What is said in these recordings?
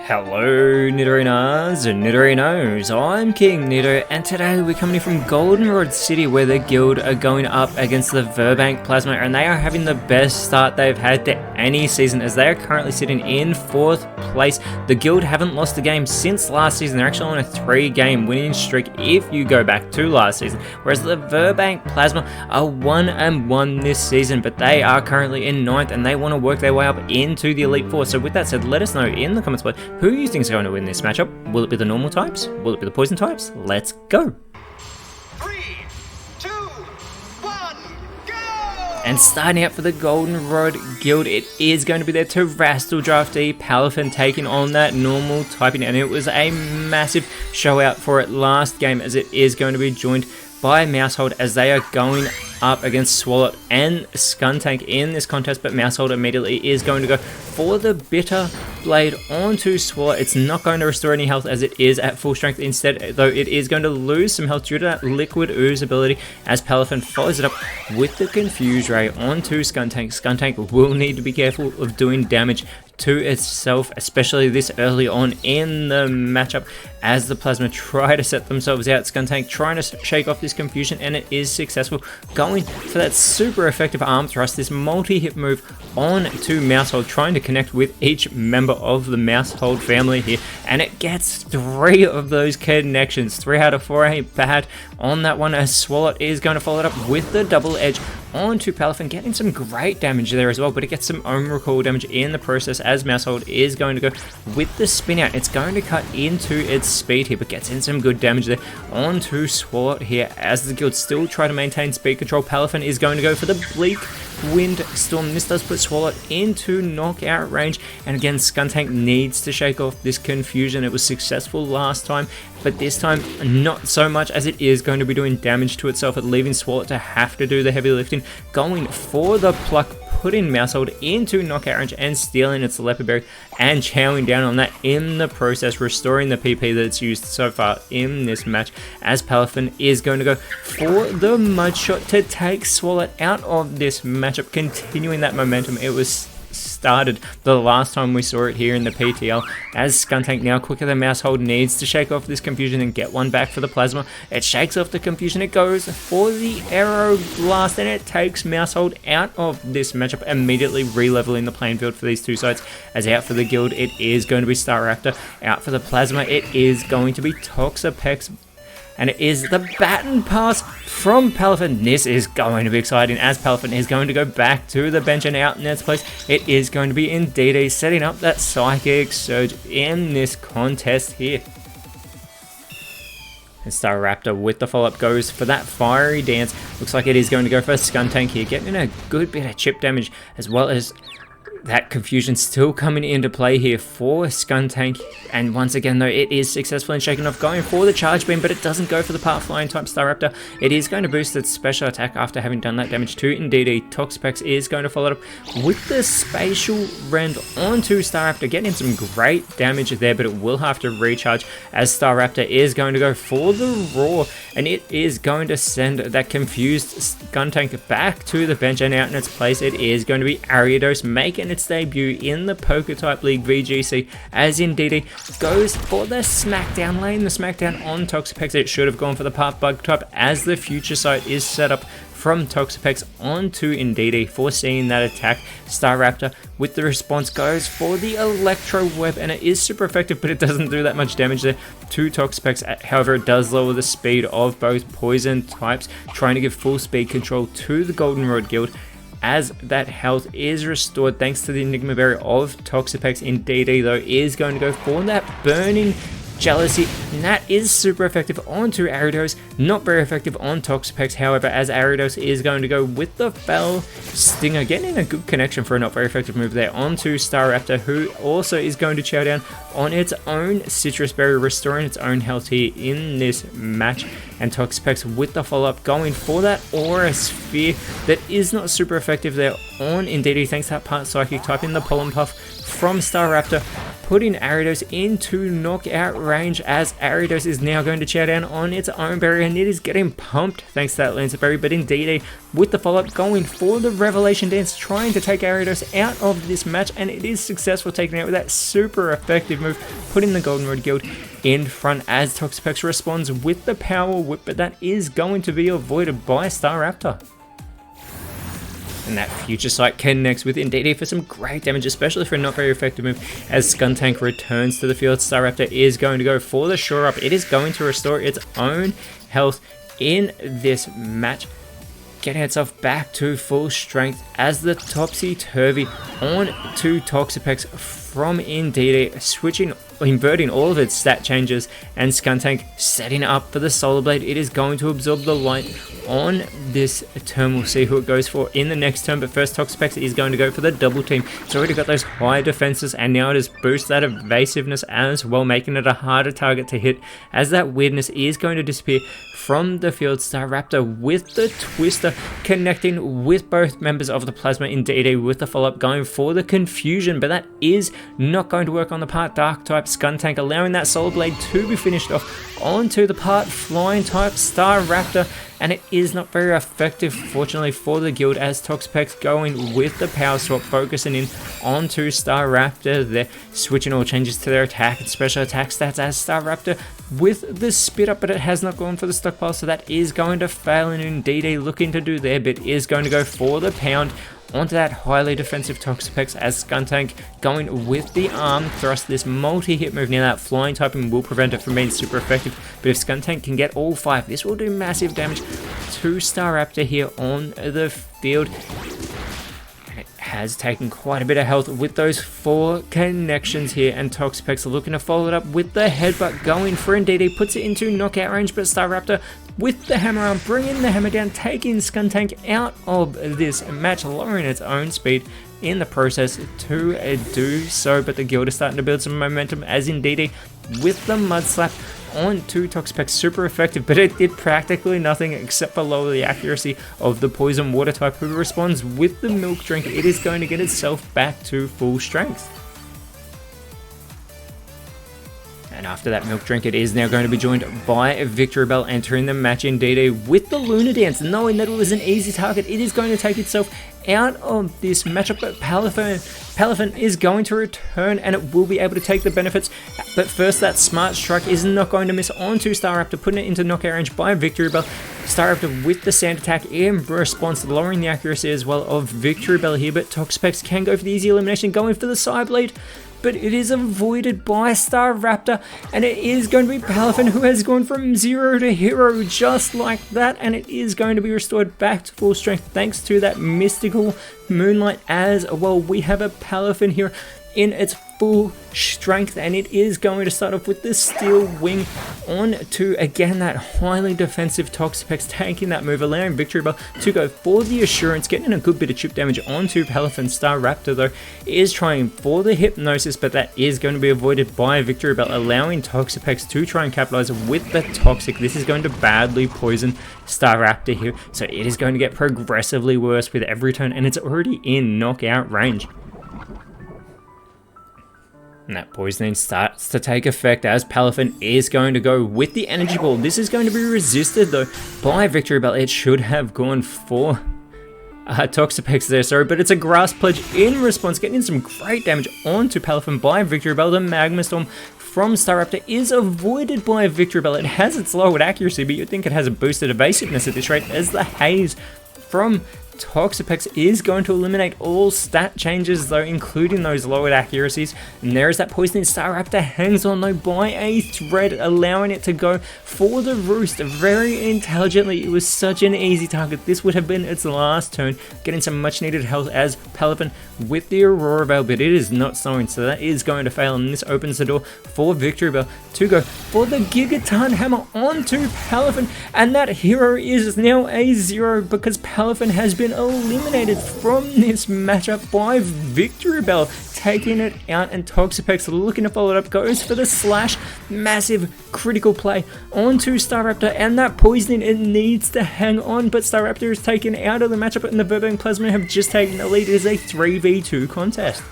Hello Nidorinas and Nidorinos, I'm KingNido, and today we're coming in from Goldenrod City where the guild are going up against the Verbank Plasma, and they are having the best start they've had to any season as they are currently sitting in 4th place. The guild haven't lost a game since last season. They're actually on a 3-game winning streak if you go back to last season, whereas the Verbank Plasma are 1-1 this season, but they are currently in 9th and they want to work their way up into the Elite Four. So with that said, let us know in the comments below who you think is going to win this matchup. Will it be the normal types? Will it be the poison types? Let's go! 3, 2, 1, go! And starting out for the Goldenrod Guild, it is going to be their Terrasal Drafty Palafin taking on that normal typing, and it was a massive show out for it last game as it is going to be joined by Mousehold as they are going up against Swalot and Skuntank in this contest, but Mousehold immediately is going to go for the Bitter Blade onto Swalot. It's not going to restore any health as it is at full strength. Instead, though, it is going to lose some health due to that Liquid Ooze ability as Palafin follows it up with the Confuse Ray onto Skuntank. Skuntank will need to be careful of doing damage to itself, especially this early on in the matchup as the Plasma try to set themselves out. Skuntank trying to shake off this confusion, and it is successful, going for that super effective arm thrust, this multi-hit move on to Mousehold, trying to connect with each member of the Mousehold family here, and it gets 3 of those connections. 3 out of 4 ain't bad on that one as Swalot is going to follow it up with the double edge onto Palafin, getting some great damage there as well, but it gets some own recall damage in the process as Mousehold is going to go with the spin out. It's going to cut into its speed here, but gets in some good damage there onto Swalot here as the guild still try to maintain speed control. Palafin is going to go for the Bleak Wind Storm. This does put Swalot into knockout range, and again Skuntank needs to shake off this confusion. It was successful last time, but this time not so much as it is going to be doing damage to itself and leaving Swalot to have to do the heavy lifting, going for the pluck, putting Mousehold into knockout range and stealing its Leopard Berry and chowing down on that in the process, restoring the PP that it's used so far in this match as Palafin is going to go for the Mud Shot to take Swalot out of this matchup, continuing that momentum it was started the last time we saw it here in the PTL, as Skuntank now quicker than Mousehold needs to shake off this confusion and get one back for the Plasma. It shakes off the confusion, it goes for the Arrow Blast, and it takes Mousehold out of this matchup, immediately re-leveling the playing field for these two sides. As out for the guild, it is going to be Staraptor. Out for the Plasma, it is going to be Toxapex, and it is the Baton Pass from Palafin. This is going to be exciting as Palafin is going to go back to the bench, and out in its place it is going to be Indeedee setting up that Psychic Surge in this contest here. And Staraptor with the follow-up goes for that Fiery Dance. Looks like it is going to go for Skuntank here, getting a good bit of chip damage as well as that confusion still coming into play here for Skuntank. And once again though, it is successful in shaking off, going for the Charge Beam, but it doesn't go for the Part Flying type Staraptor. It is going to boost its special attack after having done that damage to Indeedee. Toxapex is going to follow it up with the Spatial Rend onto Staraptor, getting some great damage there, but it will have to recharge as Staraptor is going to go for the Roar, and it is going to send that confused Skuntank back to the bench, and out in its place it is going to be Ariados, making its debut in the PokeType League VGC as Indeedee goes for the Smackdown lane. The Smackdown on Toxapex. It should have gone for the Part Bug type as the future sight is set up from Toxapex onto Indeedee, foreseeing that attack. Staraptor with the response goes for the Electro Web, and it is super effective, but it doesn't do that much damage there to Toxapex. However, it does lower the speed of both poison types, trying to give full speed control to the Goldenrod Guild as that health is restored thanks to the Enigma Berry of Toxapex. Indeedee though is going to go for that Burning Jealousy, and that is super effective onto Ariados, not very effective on Toxapex. However, as Ariados is going to go with the Fell Stinger, getting a good connection for a not very effective move there onto Staraptor, who also is going to chow down on its own Citrus Berry, restoring its own health here in this match. and Toxapex with the follow-up going for that Aura Sphere that is not super effective there on Indeedee, thanks to that part Psychic type in the Pollen Puff from Staraptor, putting Ariados into knockout range as Ariados is now going to chow down on its own berry, and it is getting pumped thanks to that Lancer Berry. But Indeedee with the follow-up going for the Revelation Dance, trying to take Ariados out of this match, and it is successful, taking out with that super effective move, putting the Goldenrod Guild in front as Toxapex responds with the Power Whip, but that is going to be avoided by Staraptor. And that Future Sight connects with Indeedee for some great damage, especially for a not very effective move. As Skuntank returns to the field, Staraptor is going to go for the Shore Up. It is going to restore its own health in this match, getting itself back to full strength as the Topsy-Turvy on to Toxapex from Indeedee, inverting all of its stat changes, and Skuntank setting up for the Solar Blade. It is going to absorb the light on this turn. We'll see who it goes for in the next turn, but first Toxapex is going to go for the double team. It's already got those high defenses, and now it has boosted that evasiveness as well, making it a harder target to hit, as that weirdness is going to disappear from the field. Staraptor with the Twister, connecting with both members of the Plasma Indeedee with the follow-up going for the Confusion, but that is not going to work on the part Dark type Skuntank, allowing that Solar Blade to be finished off onto the part Flying type Staraptor, and it is not very effective, fortunately, for the guild, as Toxapex going with the Power Swap, focusing in onto Staraptor. They're switching all changes to their attack and special attack stats as Staraptor with the Spit Up, but it has not gone for the stockpile, so that is going to fail, and Indeedee looking to do their bit is going to go for the Pound onto that highly defensive Toxapex, as Skuntank going with the Arm Thrust, this multi-hit move. Now that Flying typing will prevent it from being super effective, but if Skuntank can get all 5, this will do massive damage to Staraptor here on the field. And it has taken quite a bit of health with those 4 connections here, and Toxapex looking to follow it up with the Headbutt going for Indeedee, puts it into knockout range, but Staraptor with the Hammer Arm, bringing the hammer down, taking Skuntank out of this match, lowering its own speed in the process to do so. But the guild is starting to build some momentum, as Indeedee with the Mud Slap onto Toxapex, super effective, but it did practically nothing except for lower the accuracy of the Poison Water type, who responds with the Milk Drink. It is going to get itself back to full strength. And after that Milk Drink, it is now going to be joined by Victory Bell, entering the match Indeedee with the Lunar Dance, knowing that it was an easy target. It is going to take itself out of this matchup, but Palafin is going to return, and it will be able to take the benefits. But first, that Smart Strike is not going to miss onto Staraptor, putting it into knockout range by Victory Bell. Staraptor with the Sand Attack in response, lowering the accuracy as well of Victory Bell here, but Toxapex can go for the easy elimination, going for the Side Blade, but it is avoided by Staraptor, and it is going to be Palafin who has gone from 0 to hero just like that, and it is going to be restored back to full strength thanks to that Mystical Moonlight as well. We have a Palafin here in its full strength, and it is going to start off with the Steel Wing on to, again, that highly defensive Toxapex, taking that move, allowing Victory Bell to go for the Assurance, getting a good bit of chip damage onto Palafin. Staraptor, though, is trying for the Hypnosis, but that is going to be avoided by Victory Bell, allowing Toxapex to try and capitalize with the Toxic. This is going to badly poison Staraptor here, so it is going to get progressively worse with every turn, and it's already in knockout range. And that poisoning starts to take effect as Palafin is going to go with the Energy Ball. This is going to be resisted, though, by Victory Bell. It should have gone for Toxapex there, sorry, but it's a Grass Pledge in response, getting some great damage onto Palafin by Victory Bell. The Magma Storm from Staraptor is avoided by Victory Bell. It has its lowered accuracy, but you'd think it has a boosted evasiveness at this rate, as the Haze from Toxapex is going to eliminate all stat changes, though, including those lowered accuracies. And there is that poisoning. Staraptor hangs on, though, by a thread, allowing it to go for the Roost very intelligently. It was such an easy target. This would have been its last turn, getting some much needed health as Palafin with the Aurora Veil, but it is not slowing, so that is going to fail, and this opens the door for Victory Bell to go for the Gigaton Hammer onto Palafin, and that hero is now a 0 because Palafin has been been eliminated from this matchup by Victory Bell, taking it out, and Toxapex looking to follow it up, goes for the slash, massive critical play onto Staraptor, and that poisoning, it needs to hang on, but Staraptor is taken out of the matchup, and the Verbank Plasma have just taken the lead. It is a 3v2 contest.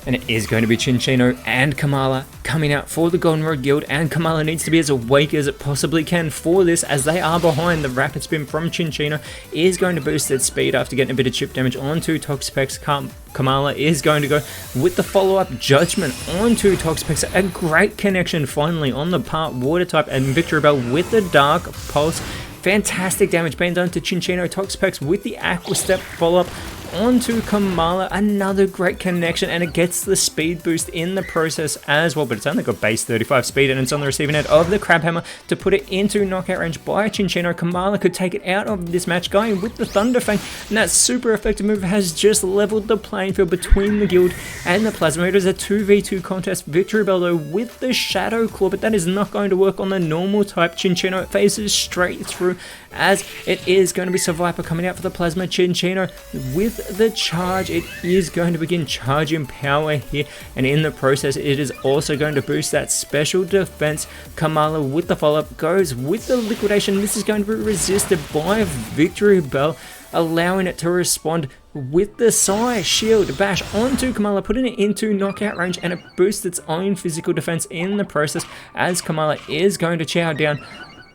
And it is going to be Chinchino and Kamala coming out for the Goldenrod Guild, and Kamala needs to be as awake as it possibly can for this, as they are behind. The Rapid Spin from Chinchino is going to boost its speed after getting a bit of chip damage onto Toxapex. Kamala is going to go with the follow-up Judgment onto Toxapex. A great connection finally on the part Water type, and Victory Bell with the Dark Pulse. Fantastic damage being done to Chinchino. Toxapex with the Aqua Step follow-up onto Kamala, another great connection, and it gets the speed boost in the process as well, but it's only got base 35 speed, and it's on the receiving end of the Crab Hammer to put it into knockout range by Chinchino. Kamala could take it out of this match going with the Thunder Fang, and that super effective move has just leveled the playing field between the guild and the Plasma. It is a 2v2 contest. Victory Bell though with the Shadow Claw, but that is not going to work on the normal type Chinchino. It faces straight through, as it is going to be Survivor coming out for the Plasma. Chinchino with the charge, it is going to begin charging power here, and in the process it is also going to boost that special defense. Kamala with the follow-up goes with the liquidation. This is going to be resisted by Victory Bell, allowing it to respond with the Psy Shield Bash onto Kamala, putting it into knockout range, and it boosts its own physical defense in the process, as Kamala is going to chow down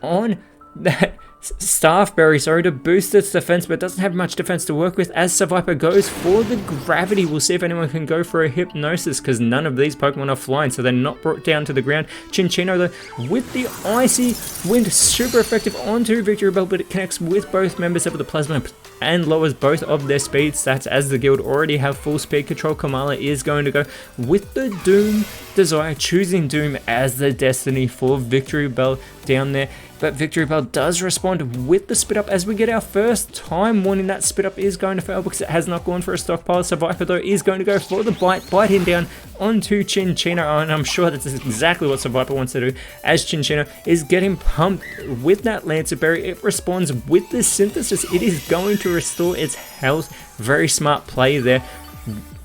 on that Staffberry, sorry, to boost its defense, but doesn't have much defense to work with, as Survivor goes for the Gravity. We'll see if anyone can go for a Hypnosis, because none of these Pokemon are flying, so they're not brought down to the ground. Chinchino though with the Icy Wind, super effective onto Victory Bell, but it connects with both members of the Plasma and lowers both of their speed stats, as the guild already have full speed control. Kamala is going to go with the Doom Desire, choosing Doom as the destiny for Victory Bell down there. But Victory Bell does respond with the Spit Up, as we get our first time warning. That Spit Up is going to fail because it has not gone for a stockpile. Survivor though is going to go for the bite him down onto Chinchino, and I'm sure that's exactly what Survivor wants to do, as Chinchino is getting pumped with that Lancer Berry. It responds with the Synthesis. It is going to restore its health. Very smart play there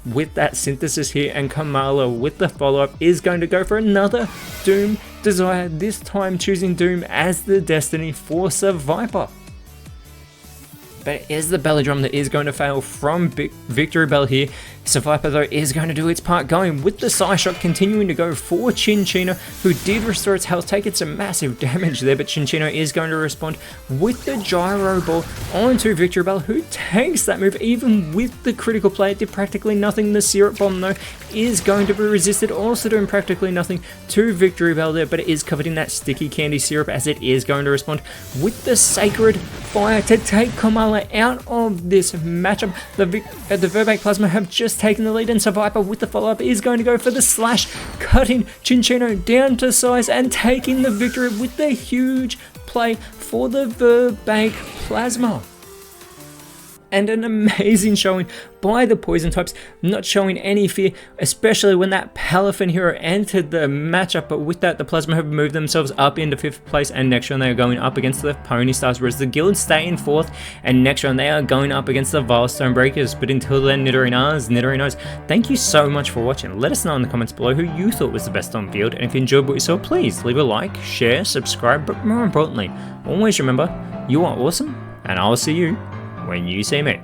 with that Synthesis here, and Kamala with the follow-up is going to go for another Doom Desire, this time choosing Doom as the destiny for Survivor. But it is the Belly Drum that is going to fail from Victory Bell here. Survivor though is going to do its part, going with the Psy Shock, continuing to go for Chinchino, who did restore its health, taking some massive damage there, but Chinchino is going to respond with the Gyro Ball onto Victory Bell, who takes that move even with the critical play. It did practically nothing. The Syrup Bomb though is going to be resisted, also doing practically nothing to Victory Bell there, but it is covered in that sticky candy syrup, as it is going to respond with the Sacred Fire to take Kamala out of this matchup. The Verbank Plasma have just taken the lead, and Survivor with the follow-up is going to go for the slash, cutting Chinchino down to size and taking the victory with the huge play for the Verbank Plasma. And an amazing showing by the Poison types, not showing any fear, especially when that Palafin hero entered the matchup. But with that, the Plasma have moved themselves up into 5th place, and next round they are going up against the Pony Stars, whereas the Guild stay in 4th, and next round they are going up against the Vilestone Breakers. But until then, Nidorinos, thank you so much for watching. Let us know in the comments below who you thought was the best on field, and if you enjoyed what you saw, please leave a like, share, subscribe, but more importantly, always remember, you are awesome, and I will see you when you see me.